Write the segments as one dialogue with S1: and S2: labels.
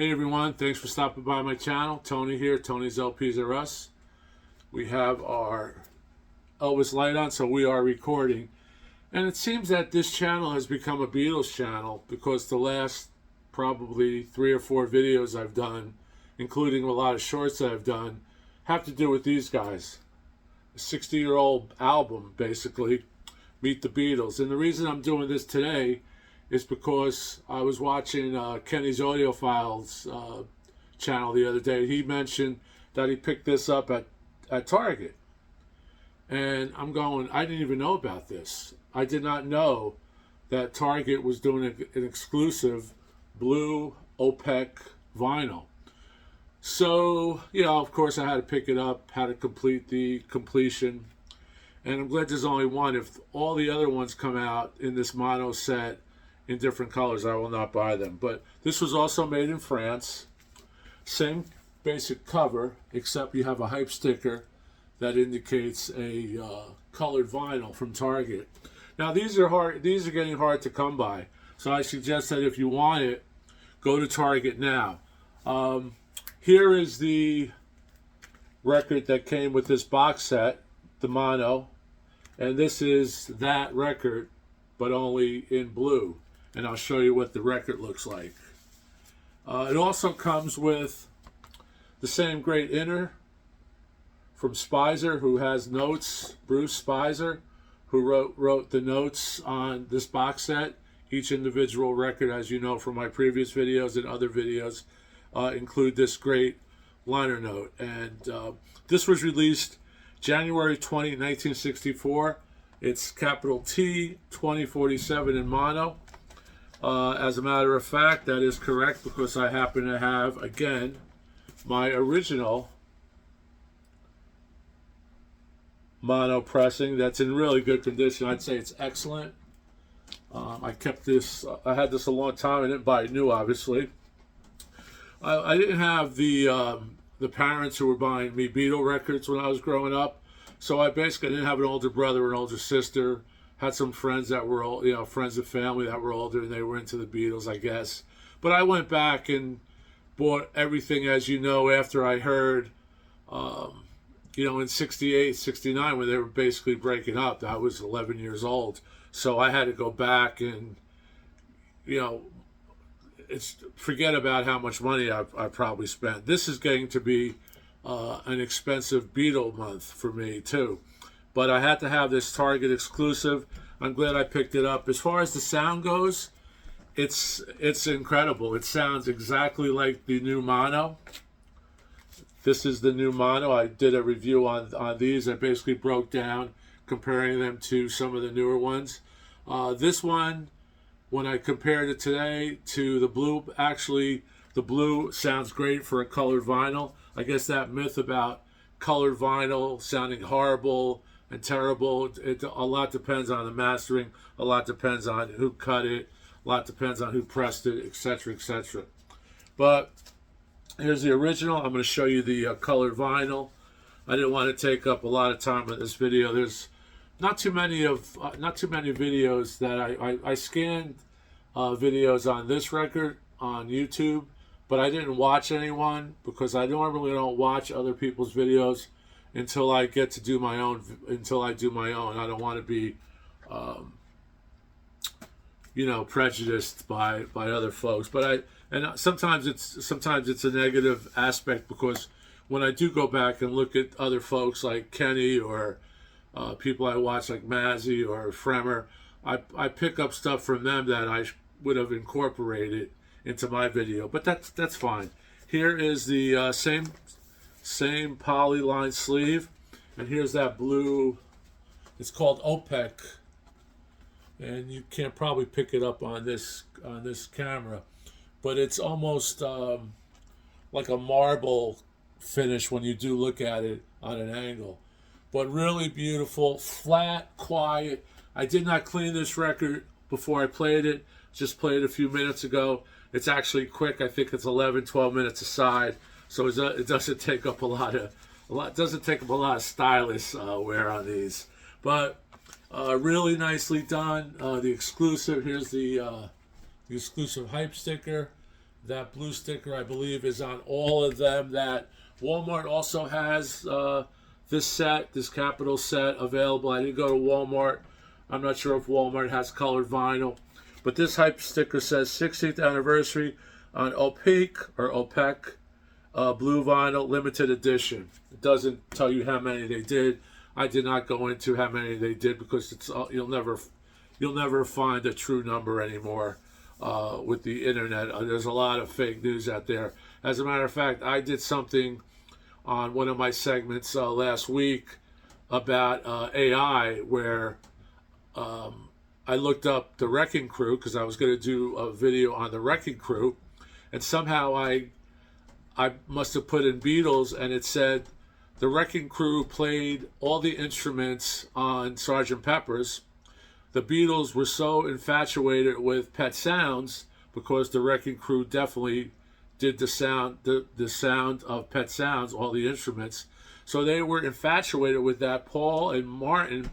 S1: Hey everyone, thanks for stopping by my channel. Tony here, Tony's LPs Are Us. We have our Elvis light on, so we are recording. And it seems that this channel has become a Beatles channel because the last probably 3 or 4 videos I've done, including a lot of shorts that I've done, have to do with these guys. A 60-year-old album, basically, Meet the Beatles. And the reason I'm doing this today is because I was watching Kenny's Audiophiles channel the other day. He mentioned that he picked this up at Target. And I'm going, I didn't even know about this. I did not know that Target was doing an exclusive blue OPAQUE vinyl. So, of course I had to pick it up, had to complete the completion. And I'm glad there's only one. If all the other ones come out in this mono set in different colors, I will not buy them. But this was also made in France. Same basic cover, except you have a hype sticker that indicates a colored vinyl from Target. Now these are getting hard to come by. So I suggest that if you want it, go to Target now. Here is the record that came with this box set, the mono, and this is that record, but only in blue. And I'll show you what the record looks like. It also comes with the same great inner from Spicer, who has notes. Bruce Spicer, who wrote the notes on this box set. Each individual record, as you know from my previous videos and other videos, include this great liner note. And this was released January 20, 1964. It's capital T 2047 in mono. As a matter of fact, that is correct because I happen to have, again, my original mono pressing that's in really good condition. I'd say it's excellent. I kept this, I had this a long time. I didn't buy it new, obviously. I didn't have the parents who were buying me Beatle records when I was growing up. So I basically didn't have an older brother or an older sister. Had some friends that were old, friends of family that were older, and they were into the Beatles, I guess. But I went back and bought everything, as you know, after I heard, in 68, 69, when they were basically breaking up. I was 11 years old. So I had to go back and, forget about how much money I probably spent. This is getting to be an expensive Beatle month for me, too. But I had to have this Target exclusive. I'm glad I picked it up. As far as the sound goes, it's incredible. It sounds exactly like the new mono. This is the new mono. I did a review on these. I basically broke down comparing them to some of the newer ones. This one, when I compared it today to the blue, actually the blue sounds great for a colored vinyl. I guess that myth about colored vinyl sounding horrible and terrible, a lot depends on the mastering, a lot depends on who cut it, a lot depends on who pressed it, etc., etc. But here's the original. I'm going to show you the colored vinyl. I didn't want to take up a lot of time with this video. There's not too many videos that I scanned videos on this record on YouTube, but I didn't watch anyone because I normally don't watch other people's videos until I get to do my own. Until I do my own, I don't want to be, prejudiced by other folks. But sometimes it's a negative aspect because when I do go back and look at other folks like Kenny or people I watch like Mazzy or Fremer, I pick up stuff from them that I would have incorporated into my video. But that's fine. Here is the same polyline sleeve, and here's that blue. It's called OPAQUE, and you can't probably pick it up on this camera, but it's almost like a marble finish when you do look at it on an angle. But really beautiful, flat, quiet. I did not clean this record before I played it. Just played a few minutes ago. It's actually quick. I think it's 11, 12 minutes aside. So it doesn't take up a lot of stylus wear on these. But really nicely done. The exclusive, here's the exclusive hype sticker. That blue sticker, I believe, is on all of them. That Walmart also has this set, this Capital set available. I didn't go to Walmart. I'm not sure if Walmart has colored vinyl. But this hype sticker says 60th anniversary on OPAQUE or OPEC blue vinyl limited edition. It doesn't tell you how many they did. I did not go into how many they did because it's you'll never find a true number anymore with the internet. There's a lot of fake news out there. As a matter of fact, I did something on one of my segments last week about AI where I looked up the Wrecking Crew because I was going to do a video on the Wrecking Crew, and somehow I must have put in Beatles, and it said the Wrecking Crew played all the instruments on Sgt. Pepper's. The Beatles were so infatuated with Pet Sounds because the Wrecking Crew definitely did the sound of Pet Sounds, all the instruments. So they were infatuated with that. Paul and Martin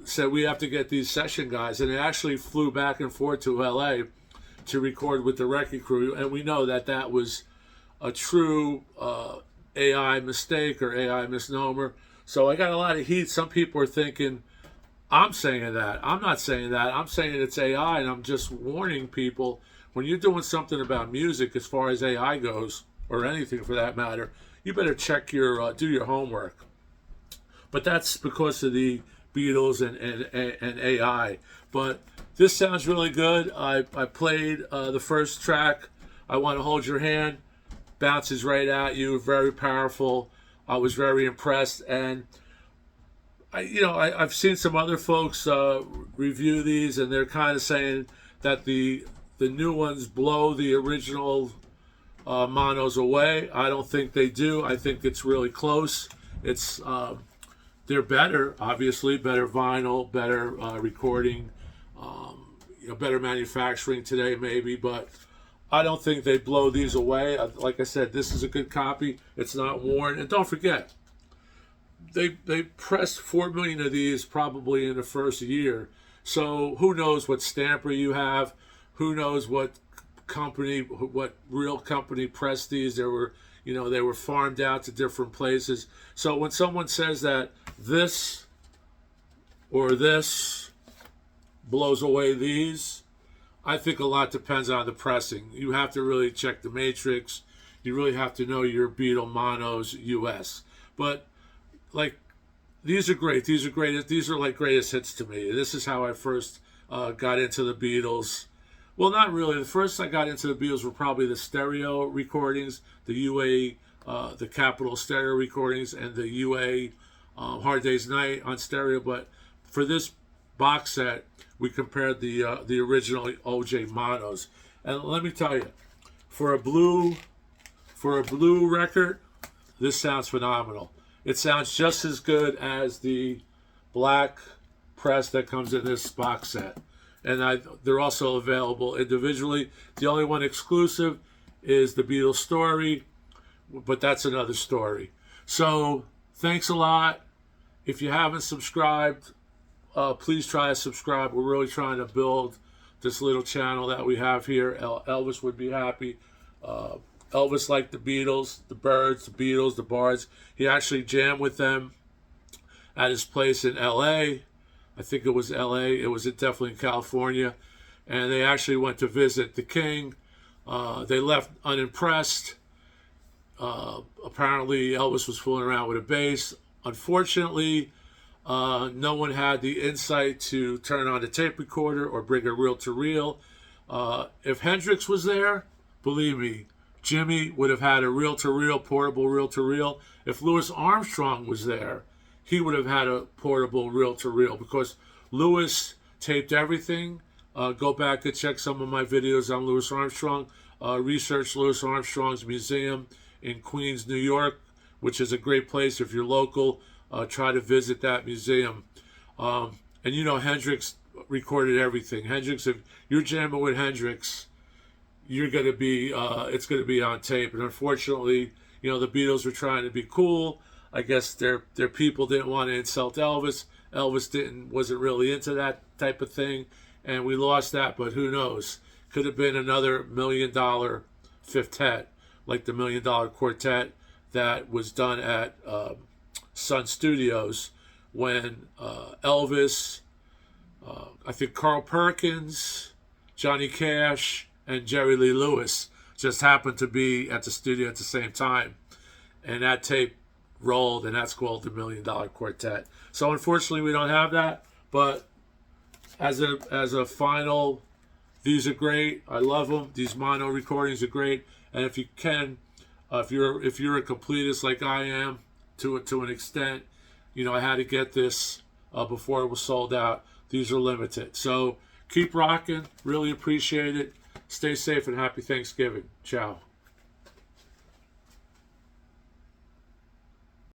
S1: said we have to get these session guys, and they actually flew back and forth to LA to record with the Wrecking Crew, and we know that that was a true AI mistake or AI misnomer. So I got a lot of heat. Some people are thinking I'm saying that. I'm not saying that. I'm saying it's AI, and I'm just warning people when you're doing something about music as far as AI goes, or anything for that matter, you better check do your homework. But that's because of the Beatles and AI. But this sounds really good. I played the first track, I Want to Hold Your Hand, bounces right at you, very powerful. I was very impressed, and I've seen some other folks review these, and they're kind of saying that the new ones blow the original monos away. I don't think they do. I think it's really close. It's they're better, obviously, better vinyl, better recording, better manufacturing today maybe, but I don't think they blow these away. Like I said, this is a good copy. It's not worn, and don't forget, they pressed 4 million of these probably in the first year. So who knows what stamper you have? Who knows what real company pressed these? They were farmed out to different places. So when someone says that this or this blows away these, I think a lot depends on the pressing. You have to really check the matrix. You really have to know your Beatle monos US. But like, these are great. These are great. These are like greatest hits to me. This is how I first got into the Beatles. Well, not really. The first I got into the Beatles were probably the stereo recordings, the UA, the Capitol stereo recordings, and the UA Hard Day's Night on stereo. But for this box set, we compared the original OJ monos. And let me tell you, for a blue record, this sounds phenomenal. It sounds just as good as the black press that comes in this box set. And they're also available individually. The only one exclusive is the Beatles story, but that's another story. So thanks a lot. If you haven't subscribed, please try to subscribe. We're really trying to build this little channel that we have here. Elvis would be happy. Elvis liked the Beatles, the Byrds, the Beatles, the Bards. He actually jammed with them at his place in L.A. I think it was L.A. It was definitely in California. And they actually went to visit the King. They left unimpressed. Apparently, Elvis was fooling around with a bass. Unfortunately, no one had the insight to turn on the tape recorder or bring a reel-to-reel. If Hendrix was there, believe me, Jimmy would have had a reel-to-reel, portable reel-to-reel. If Louis Armstrong was there, he would have had a portable reel-to-reel because Louis taped everything. Go back and check some of my videos on Louis Armstrong. Research Louis Armstrong's museum in Queens, New York, which is a great place. If you're local, try to visit that museum. And Hendrix recorded everything. Hendrix, if you're jamming with Hendrix, you're going to be, it's going to be on tape. And unfortunately, the Beatles were trying to be cool. I guess their people didn't want to insult Elvis. Elvis wasn't really into that type of thing, and we lost that. But who knows? could have been another $1 million fiftet, like the $1 million quartet that was done at Sun Studios when Elvis, I think Carl Perkins, Johnny Cash, and Jerry Lee Lewis just happened to be at the studio at the same time. And that tape rolled, and that's called the $1 Million Quartet. So unfortunately, we don't have that. But as a final, these are great. I love them. These mono recordings are great. And if you can, if you're a completist like I am, to an extent, you know, I had to get this before it was sold out. These are limited. So keep rocking. Really appreciate it. Stay safe and happy Thanksgiving. Ciao.